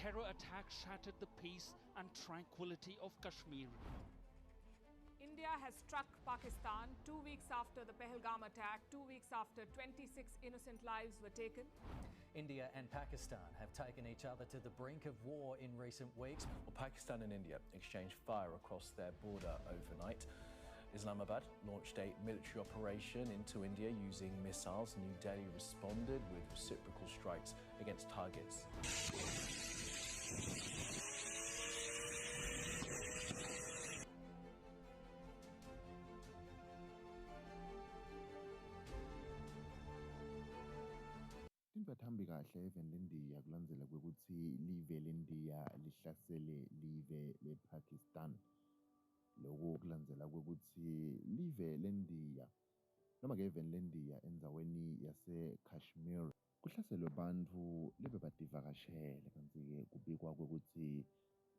terror attack shattered the peace and tranquility of Kashmir. India has struck Pakistan 2 weeks after the Pahalgam attack, 2 weeks after 26 innocent lives were taken. India and Pakistan have taken each other to the brink of war in recent weeks. Well, Pakistan and India exchanged fire across their border overnight. Islamabad launched a military operation into India using missiles. New Delhi responded with reciprocal strikes against targets. Bathambi kahle eveni leNdiya kulandzela kwekuthi live leNdiya lihlasele live lePakistan. Lokho kulandzela kwekuthi live leNdiya noma ke eveni leNdiya endzaweni yase Kashmir kuhlaselwe bantfu lebebadivakashele kanti ke kubikwa kwekuthi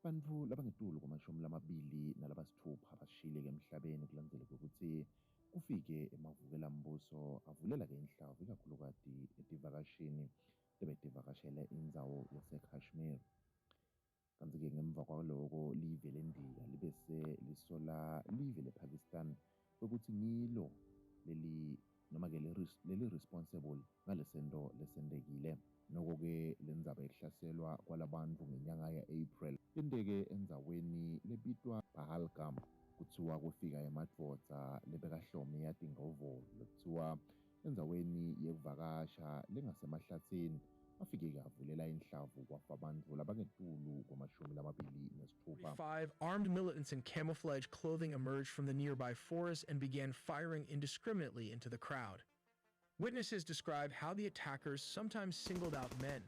bantfu labangetulu kwamashumi nalabasithupha bashile emhlabeni kulandzela kwekuthi kufike emavukelambuso avulela ke inhlavu ikakhulukati etivakashini lebedivakashele indzawo yaseKashmir. Kanti ke ngemva kwaloko live leNdiya libese lisola live lePakistan ukuthi ngilo leli noma ke leli responsible ngalesento lesendekile. Noko ke lendzaba yokuhlaselwa kwalabantu ngenyanga ya-April yenteke endzaweni lebitwa Pahalgam. Kuthiwa kufika emadvodza lebekahlome yatingovolo kuthiwa endzaweni yekuvakasha lengasemahlathini afike avulela inhlavu kwafa abantu labangetulu kwamashumi 5 armed militants in camouflage clothing emerged from the nearby forest and began firing indiscriminately into the crowd. Witnesses describe how the attackers sometimes singled out men,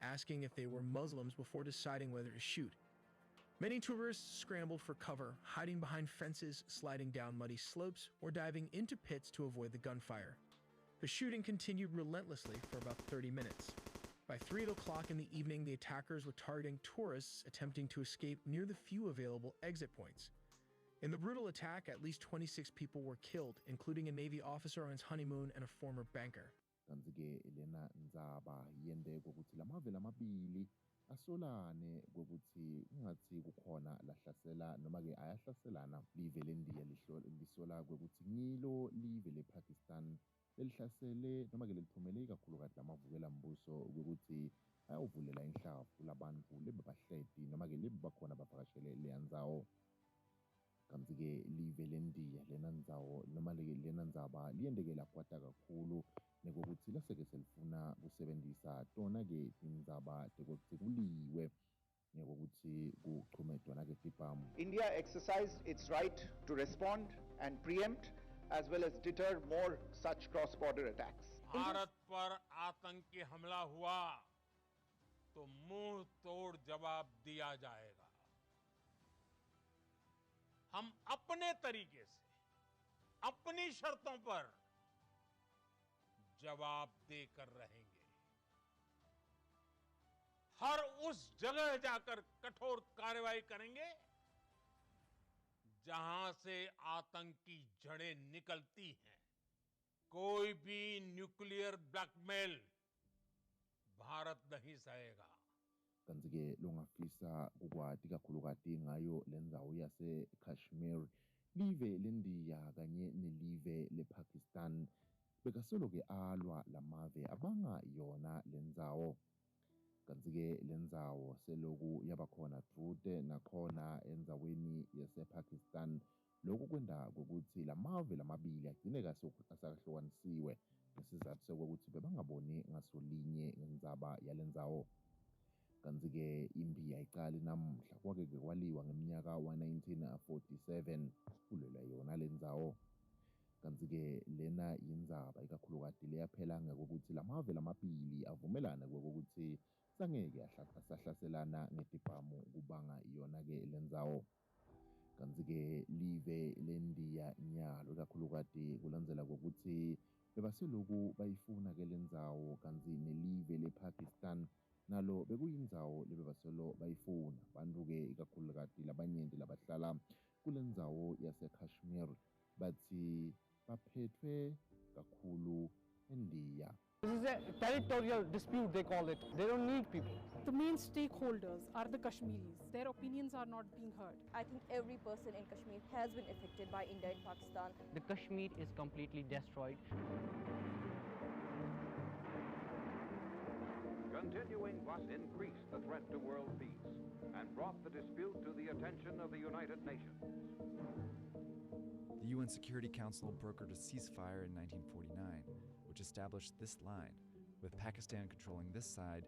asking if they were Muslims before deciding whether to shoot. Many tourists scrambled for cover, hiding behind fences, sliding down muddy slopes, or diving into pits to avoid the gunfire. The shooting continued relentlessly for about 30 minutes. By 3 o'clock in the evening, the attackers were targeting tourists attempting to escape near the few available exit points. In the brutal attack, at least 26 people were killed, including a Navy officer on his honeymoon and a former banker. Kanti-ke lena ndzaba yende kokuthi lamave lamabili asolane kokuthi kungathi kukhona lahlasela noma ke ayahlaselana live leNdiya lisola kokuthi ngilo live lePakistan lelihlasele noma ke lithumele kakhulukati lamavukelambuso ukuthi ayawuvulela inhlavu labantu lebebahledi noma ke lebebakhona bavakashele leyandzawo. Kanti ke live leNdiya lena ndzawo noma lena ndzaba liyendeke lakwata kakhulu nekokuthi laseke selifuna kusebenzisa tona ke indzaba tekuthi kuliwe nekokuthi kuchume tona ke tipamu. India exercised its right to respond and preempt as well as deter more such cross-border attacks. Bharat पर आतंकी हमला हुआ तो मुंह तोड़ जवाब दिया जाएगा. हम अपने तरीके से अपनी शर्तों पर जवाब देकर रहेंगे. हर उस जगह जाकर कठोर कार्रवाई करेंगे जहां से आतंकी जड़ें निकलती हैं. कोई भी न्यूक्लियर ब्लैकमेल भारत नहीं सहेगा. Kanti-ke longafisa kukwati kakhulukati ngayo lendzawo yase-Kashmir, live leNdiya kanye nelive lePakistan bekasolo-ke alwa lamave abanga yona lendzawo. Kanti-ke lendzawo seloku yabakhona trude nakhona endzaweni yase-Pakistan. Lokhu kwenda kokuthi lamave lamabili agcine asakahlukanisiwe ngesizathu sokuthi bebangaboni ngasolinye ngendzaba yalendzawo. Kanti-ke impi yayiqala namuhla kwake kwaliwa ngeminyaka wa-1947 kulwela yona lendzawo. Kanti-ke lena yindzaba ikakhulukati leyaphela ngokuthi lamave lamabili avumelana kokuthi sangeke asahlaselana ngetipamu kubanga yona-ke lendzawo. Kanti-ke live leNdiya nyalo ikakhulukati kulandzela kokuthi bebaseloku bayifuna-ke lendzawo kanti nelive lePakistan nalo bekuyindzawo lebebasolo bayifuna. Bantu-ke ikakhulukati labanyenti labahlala kulendzawo yase-Kashmir bathi baphethwe kakhulu eNdiya This is a territorial dispute, they call it. They don't need people. The main stakeholders are the Kashmiris. Their opinions are not being heard. I think every person in Kashmir has been affected by India and Pakistan. The Kashmir is completely destroyed. Continuing thus increased the threat to world peace and brought the dispute to the attention of the United Nations. The UN Security Council brokered a ceasefire in 1949, which established this line, with Pakistan controlling this side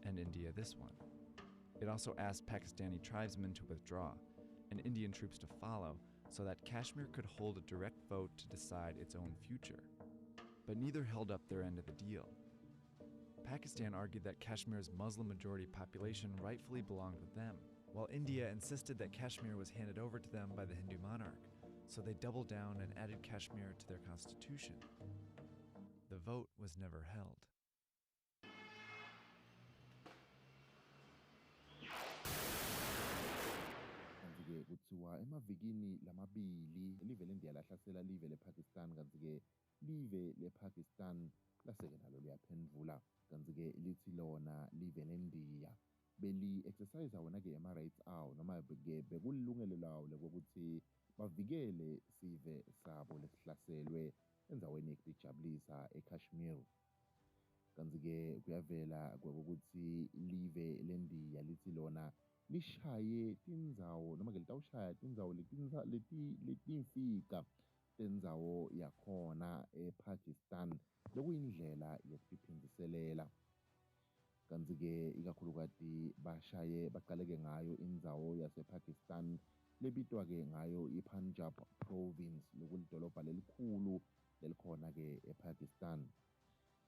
and India this one. It also asked Pakistani tribesmen to withdraw and Indian troops to follow so that Kashmir could hold a direct vote to decide its own future. But neither held up their end of the deal. Pakistan argued that Kashmir's Muslim-majority population rightfully belonged with them, while India insisted that Kashmir was handed over to them by the Hindu monarch, so they doubled down and added Kashmir to their constitution. The vote was never held. Kanti-ke kuthiwa emavikini lamabili live le-India lahlasela live le-Pakistan, kanti-ke live le-Pakistan laseke nalo liyaphendvula, kanti-ke lithi lona live le-India beli-exercise wona-ke ama-rights awo noma-ke bekulilungelo lawo lokuthi bavikele sive sabo lesihlaselwe endaweni yokujabulisa eKashmir. Kanti-ke kuyavela ukuthi live le-India lithi lona lishaye tindzawo noma-ke litawushaya tindzawo letimfika tendzawo yakhona ePakistan lokuyindlela yokuphindzelela. Kanti-ke ikakhulukati baqaleke ngayo indzawo yasePakistan lebitwa-ke ngayo iPunjab province lokulidolobha lelikhulu lelikhona-ke ePakistan.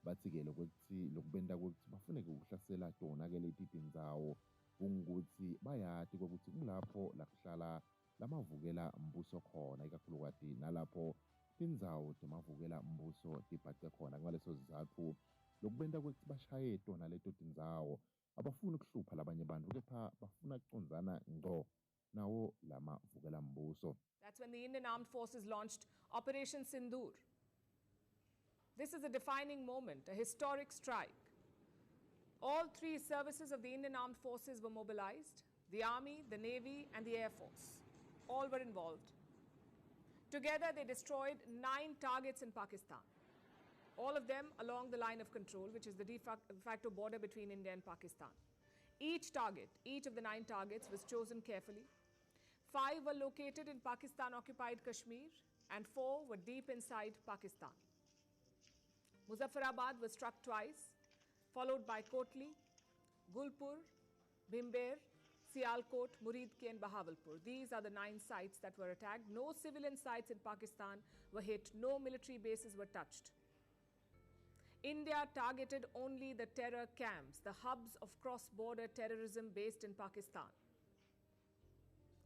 Bathi-ke lokubenta ukuthi bafuneke ukuhlasela tona-ke leti tindzawo kungukuthi bayati kokuthi kulapho lakuhlala lamavukela mbuso khona, ikakhulukati nalapho tindzawo temavukela mbuso tibhacwe khona. Ngaleso sizatfu lokubenta ukuthi bashaye tona leto tindzawo abafuni ukuhlupha labanye bantu, kepha bafuna kucondzana ngco nawo lamavukela mbuso. That's when the Indian Armed Forces launched Operation Sindoor. This is a defining moment, a historic strike. All three services of the Indian Armed Forces were mobilized. The Army, the Navy, and the Air Force. All were involved. Together, they destroyed 9 targets in Pakistan. All of them along the line of control, which is the de facto border between India and Pakistan. Each of the 9 targets was chosen carefully. 5 were located in Pakistan-occupied Kashmir, and 4 were deep inside Pakistan. Muzaffarabad was struck twice, followed by Kotli, Gulpur, Bhimber, Sialkot, Muridke and Bahawalpur. These are the 9 sites that were attacked. No civilian sites in Pakistan were hit. No military bases were touched. India targeted only the terror camps, the hubs of cross-border terrorism based in Pakistan,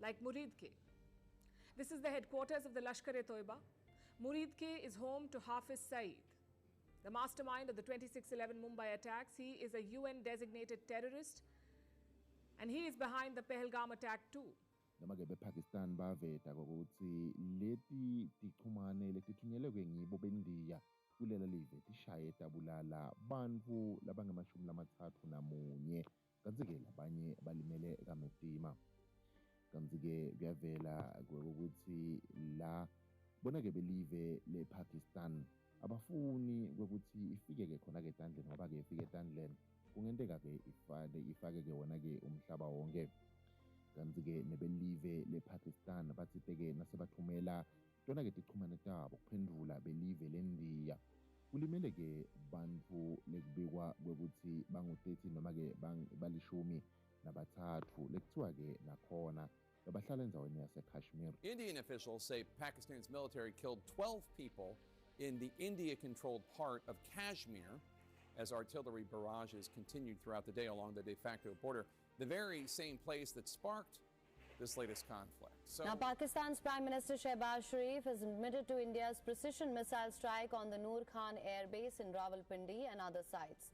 like Muridke. This is the headquarters of the Lashkar-e-Toiba. Muridke is home to Hafiz Saeed, the mastermind of the 26/11 Mumbai attacks. He is a UN-designated terrorist, and he is behind the Pahalgam attack too. Noma-ke bePakistan baveta ukuthi leti tichumane letithunyelwe ngibo beNdiya kulela live tishaye tabulala bantfu labangama-31, kanti-ke labanye balimele kametima. Kanti-ke kuyavela ukuthi la bona-ke belive lePakistan abafuni ukuthi ifike-ke khona-ke etandleni, ngoba-ke ifike etandleni kungenteka-ke ifake-ke wona-ke umhlaba wonke. Kanti-ke nebelive lePakistan bathi-ke nasebathumela tona-ke tichumane tabo kuphendvula belive leNdiya. Kulimele-ke bantfu lekubikwa kwekuthi bangu-13 noma-ke balishumi nabathathu lekuthiwa-ke nakhona bahlala endaweni yaseKashmir. Indian officials say Pakistan's military killed 12 people in the India-controlled part of Kashmir as artillery barrages continued throughout the day along the de facto border, the very same place that sparked this latest conflict. So now, Pakistan's Prime Minister Shehbaz Sharif has admitted to India's precision missile strike on the Noor Khan Air Base in Rawalpindi and other sites.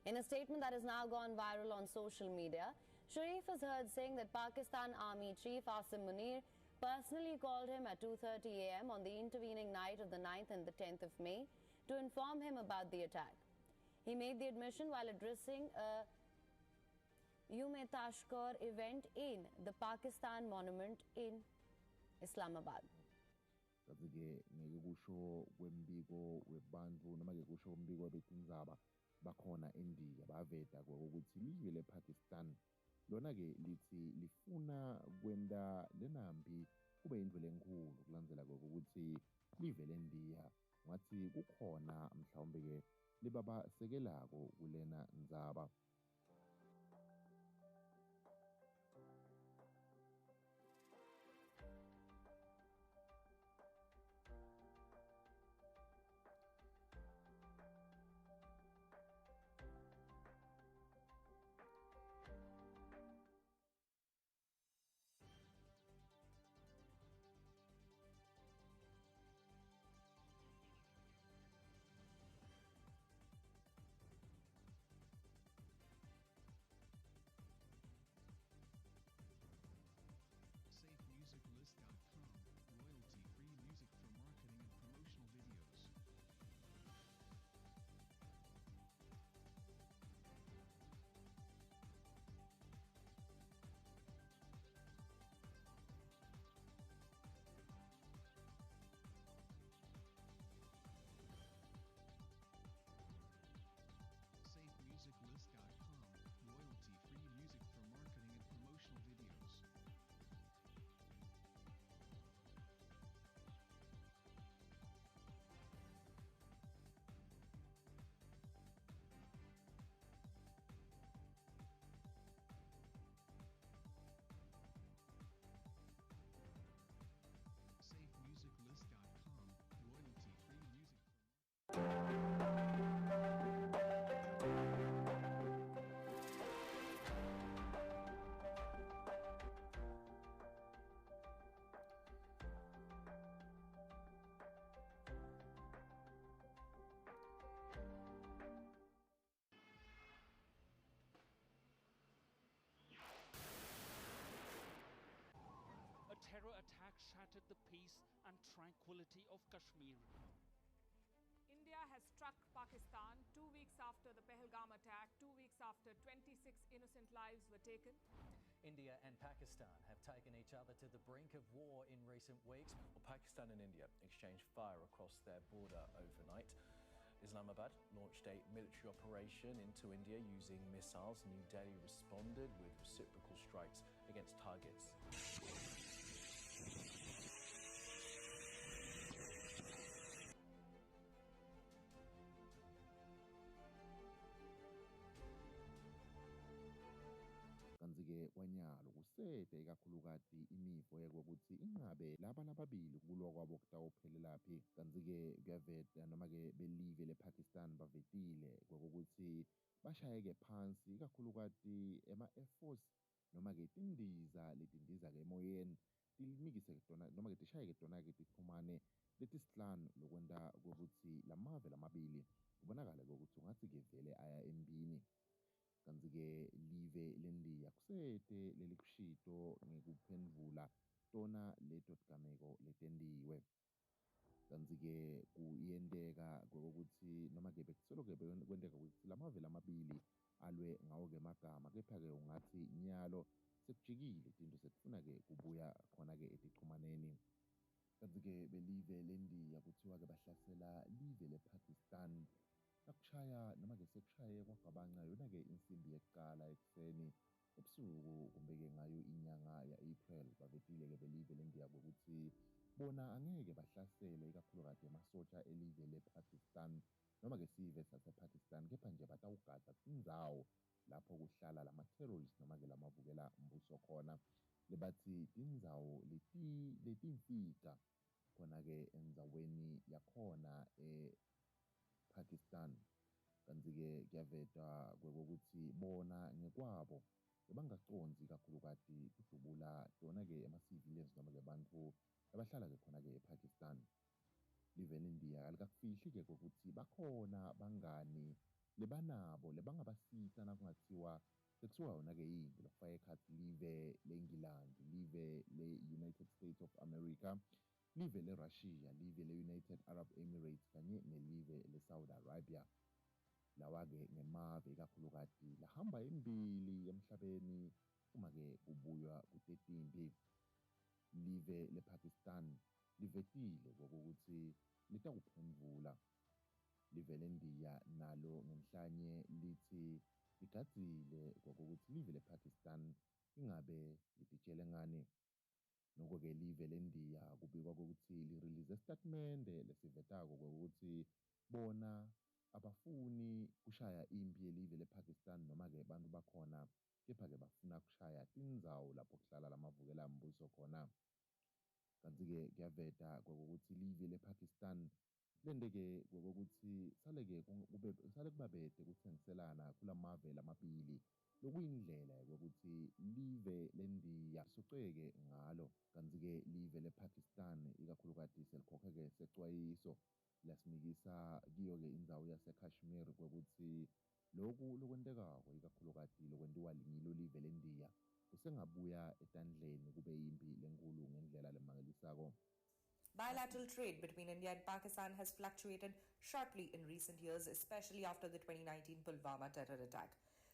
In a statement that has now gone viral on social media, Sharif is heard saying that Pakistan Army Chief Asim Munir personally called him at 2:30 a.m. on the intervening night of the 9th and the 10th of May to inform him about the attack. He made the admission while addressing a Yume Tashkar event in the Pakistan Monument in Islamabad. Kazi-ke ngeke kusho kwembiko webantfu noma ke kusho umbiko betindzaba bakhona eNdiya baveta ukuthi live lePakistan lona-ke lithi lifuna kwenta lenambi kube yindlu lenkulu kulandzela ukuthi live leNdiya ngathi kukhona mhlawumbe-ke libabasekelako kulena ndzaba. SafeMusicList.com, royalty-free music for marketing and promotional videos. SafeMusicList.com, royalty-free music for marketing and promotional videos. SafeMusicList.com, royalty-free music for A terror attack shattered the peace and tranquility of Kashmir. India has struck Pakistan 2 weeks after the Pahalgam attack, 2 weeks after 26 innocent lives were taken. India and Pakistan have taken each other to the brink of war in recent weeks. Well, Pakistan and India exchanged fire across their border overnight. Islamabad launched a military operation into India using missiles. New Delhi responded with reciprocal strikes against targets. Kanzi-ke kwanyalo kusete ikakhulukati imifo yokuthi ingabe laba lababili kulwa kwabo kutawuphelelaphi. Kanzi-ke kuyaveta noma-ke belive lePakistan bavetile kokuthi bashayeke phansi ikakhulukati ema-Air Force noma-ke tindiza letindiza-ke emoyeni tilimikise tona noma-ke tishayeke tona-ke tichumane letisihlanu lokwenta kokuthi lamave lamabili kubonakale kokuthi ungathi-ke vele aya embini. Kanzi-ke live leNdiya kusete lelikushito ngekuphendvula tona leto tigameko letentiwe. Kanzi-ke kuyenteka kokuthi noma-ke bekusoloko kwenteka ukuthi lamave lamabili alwe ngawo-ke magama kepha-ke ungathi nyalo sekujikile tinto sekufuna-ke kubuya khona-ke etichumaneni. Kanzi-ke belive leNdiya kuthiwa-ke bahlasela live lePakistan nakushaya noma-ke sekushaye kwagabanca yona-ke insimbi yekuqala ekuseni ebusuku kumbe-ke ngayo inyanga ya-April bavetile-ke belive leNdiya kokuthi bona angeke bahlasele ikakhulukati emasotsha elive lePakistan noma-ke sive sasePakistan kepha nje batawugada tindzawo lapho kuhlala lama-terrorist noma-ke lamavukela mbuso khona lebathi tindzawo letimfika khona-ke endzaweni yakhona Pakistan. Kanzi-ke kuyaveta kokuthi bona ngekwabo bebangacondzi kakhulukati kudubula tona-ke ama-civilians noma-ke bantfu labahlala-ke khona-ke ePakistan. Live leNdiya alikakufihli-ke kokuthi bakhona bangani lebanabo lebangabasita nakungathiwa sekusuka yona-ke yimpi lokufaka ekhatsi live le-Engilandi, live le-United States of America, live le-Russia, live le-United Arab Emirates kanye nelive le-Saudi Arabia. lawa-ke ngemave ikakhulukazi lahamba imbili emhlabeni uma-ke kubuywa kuteta impi. Live lePakistan livetile kokuthi litakuphendvula. Live leNdiya nalo ngenhlanye lithi ligadzile kokuthi live lePakistan ingabe lititshele ngani. Noko-ke live leNdiya kubikwa kokuthi lirelease statement lesivetako kokuthi bona abafuni kushaya impi yelive lePakistan noma-ke bantu bakhona, kepha-ke bafuna kushaya tindzawo lapho kuhlala lamavukela mbuso khona. Kanti-ke kuyaveta kokuthi live lePakistan lente-ke kokuthi sale-ke sale kubabete kuthengiselana kulamave lamabili lokuyindlela yokuthi live leNdiya soceke ngalo. Kanti-ke live lePakistan ikakhulukazi selikhokhe-ke secwayiso lasinikisa kiyo-ke indzawo yaseKashmir kokuthi loku lokwentekako ikakhulukazi lokwentiwa ngilo live leNdiya kusengabuya etandleni kube yimpi lenkulu ngendlela lemangelisako. Bilateral trade between India and Pakistan has fluctuated sharply in recent years, especially after the 2019 Pulwama terror attack.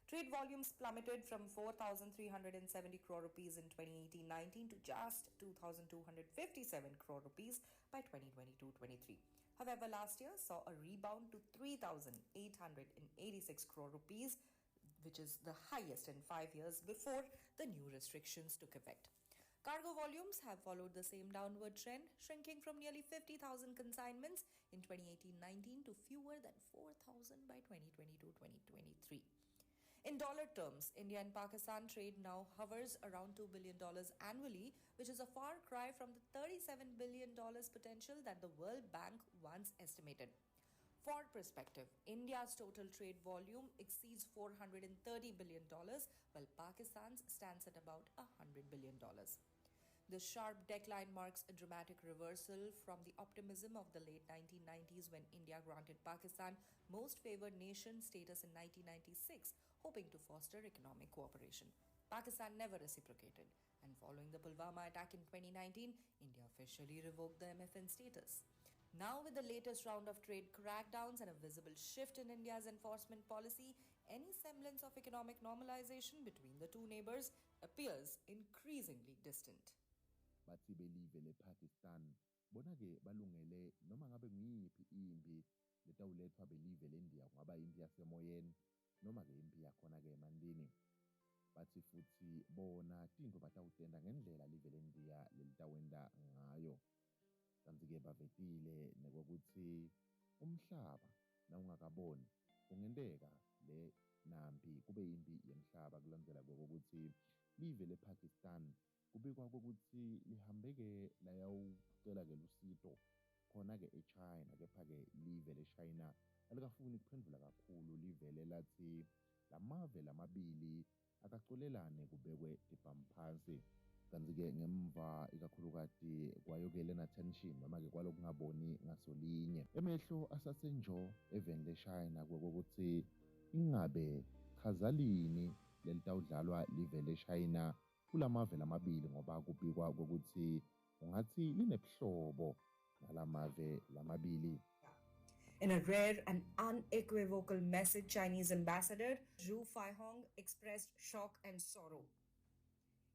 Trade volumes plummeted from 4,370 crore rupees in 2018-19 to just 2,257 crore rupees by 2022-23. However, last year saw a rebound to 3,886 crore rupees, which is the highest in 5 years before the new restrictions took effect. Cargo volumes have followed the same downward trend, shrinking from nearly 50,000 consignments in 2018-19 to fewer than 4,000 by 2022-2023. In dollar terms, India and Pakistan trade now hovers around $2 billion annually, which is a far cry from the $37 billion potential that the World Bank once estimated. For perspective, India's total trade volume exceeds $430 billion, while Pakistan's stands at about $100 billion. The sharp decline marks a dramatic reversal from the optimism of the late 1990s when India granted Pakistan Most Favored Nation status in 1996, hoping to foster economic cooperation. Pakistan never reciprocated, and following the Pulwama attack in 2019, India officially revoked the MFN status. Now, with the latest round of trade crackdowns and a visible shift in India's enforcement policy, any semblance of economic normalization between the two neighbors appears increasingly distant. Bathi belive lePakistan bona-ke balungele noma ngabe ngiyiphi impi letawulethwa belive leNdiya, kungaba impi yasemoyeni noma-ke impi yakhona-ke emantini. Bathi futhi bona tinto batawutenda ngendlela live leNdiya lelitawenda ngayo. Kanti-ke bavetile nekokuthi umhlaba nawungakaboni kungenteka le nampi kube impi yemhlaba kulandzela kokuthi live lePakistan kubikwa kokuthi lihambeke layawucela-ke lusito khona-ke eChina, kepha-ke live leChina alikafuni kuphendvula kakhulu, livele lathi lamave lamabili akacolelane kubekwe tiphamphansi. Kanti-ke ngemva ikakhulukazi kwayo-ke lena tension noma-ke kwalokungaboni ngasolinye emehlo asasenjo eveni leChina kokuthi ingabe chazalini lelitawudlalwa live leChina kulamave lamabili, ngoba kubikwa kokuthi ungathi linebuhlobo nalamave lamabili. In a rare and unequivocal message, Chinese Ambassador Zhu Feihong expressed shock and sorrow.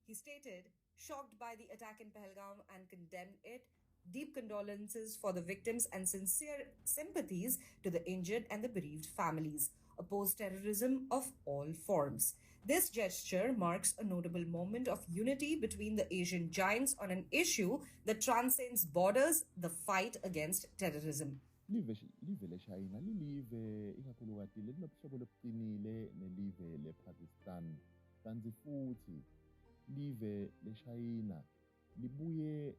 He stated, shocked by the attack in Pahalgam and condemned it, deep condolences for the victims and sincere sympathies to the injured and the bereaved families. Oppose terrorism of all forms. This gesture marks a notable moment of unity between the Asian giants on an issue that transcends borders, the fight against terrorism. Live leChina lilive ikakhulukazi lelinobuhlobo lobuqinile nelive lePakistan. Kanti futhi live leChina libuye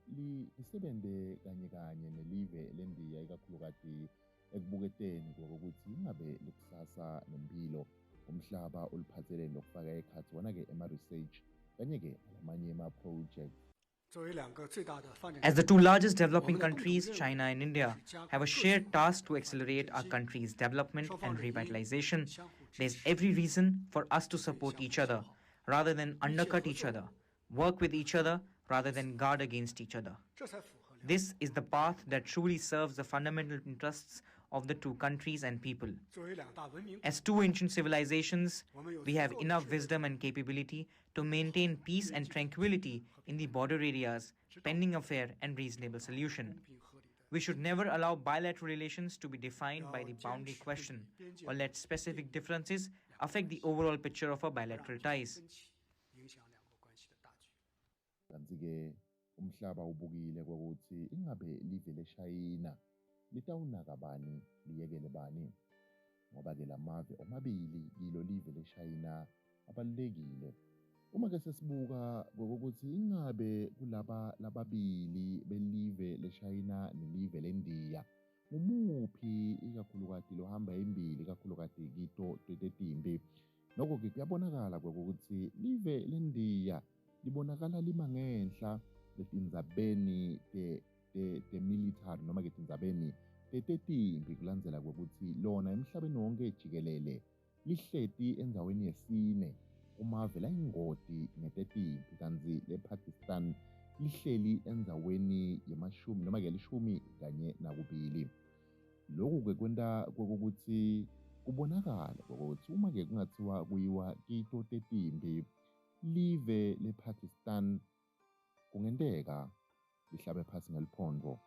lisebenze kanye nelive leNdiya ikakhulukazi ekubuketeni kokuthi ingabe likusasa nempilo umhlaba oluphathelene lokufaka ekhathi wona-ke ema-research kanye-ke alamanye ama-projects. As the two largest developing countries, China and India, have a shared task to accelerate our country's development and revitalization, there's every reason for us to support each other rather than undercut each other, work with each other rather than guard against each other. This is the path that truly serves the fundamental interests of the two countries and people. As two ancient civilizations, we have enough wisdom and capability to maintain peace and tranquility in the border areas, pending a fair and reasonable solution. We should never allow bilateral relations to be defined by the boundary question or let specific differences affect the overall picture of our bilateral ties. Kanti-ke umhlaba ubukile ukuthi ingabe live leShayina litawunaka bani liyekele bani ngoba-ke lamave omabili kilo live leShayina abalulekile. Uma-ke sesibuka kokuthi ingabe kulaba lababili belive leShayina nelive leNdiya umuphi ikakhulukati lohamba imbili ikakhulukati kito tetimbi. Nokho-ke kuyabonakala kokuthi live leNdiya libonakala lima ngenhla letindzabeni te-military noma-ke tindzabeni tetimbi kulandzela kokuthi lona emhlabeni wonke jikelele lihleti endzaweni yesine kumave layingoti ngetetimbi kanti lePakistan lihleli endzaweni yemashumi noma-ke lishumi kanye nakubili. Lokhu-ke kwenta kokuthi kubonakala kokuthi uma-ke kungathiwa kuyiwa kito tetimbi live lePakistan kungenteka lihlabe phasi ngeliphondvo.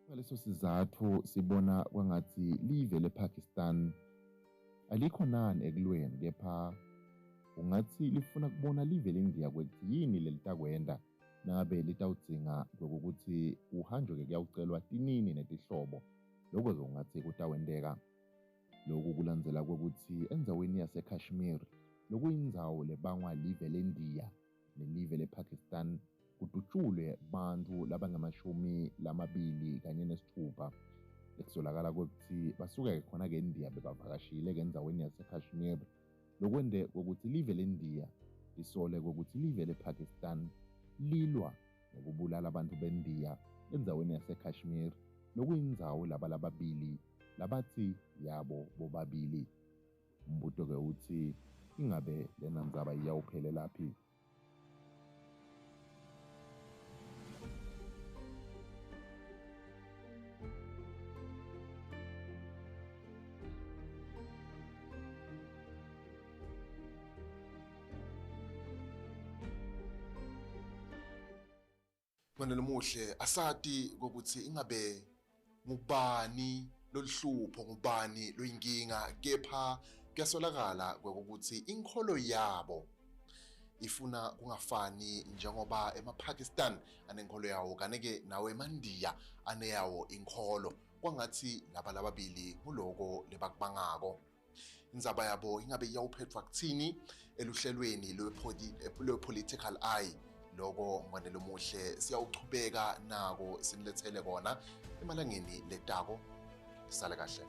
Ngaleso sizathu sibona kwangathi live lePakistan alikho nani ekulweni kepha ungathi lifuna kubona live leNdiya ukuthi yini lelitakwenda nabe litawudzinga kokuthi uhanjwe-ke kuyawucelwa tinini netihlobo lokho-ke ungathi kutawenteka. Lokhu kulandzela kokuthi endzaweni yaseKashmir lokuyindzawo lebangwa live leNdiya nelive lePakistan kudutshulwe bantfu labangamashumi lamabili kanye nesithupha. ekusolakala ukuthi basuke khona ke eNdiya bebavakashile ke endzaweni yaseKashmir lokwende kokuthi live leNdiya lisole kokuthi live lePakistan lilwa ngokubulala abantu beNdiya endzaweni yaseKashmir lokuyindzawo lababili labathi yabo bobabili. Umbuto ke uthi ingabe lena ndzaba iyawuphelela laphi? Manelo muhle asati kokuthi ingabe ngubani loluhlupho ngubani loyinkinga kepha kuyasolakala ukuthi inkolo yabo ifuna kungafani njengoba emaPakistan anenkolo yawo kanike nawe emandiya aneyawo inkolo kwangathi lababili kuloko lebakubangako. Indzaba yabo ingabe iyawuphethwa kuthini eluhlelweni lwe-political eye loko Mwanelo muhle siyawuchubeka nako sinilethele kona emalangeni letako. Sale kahle.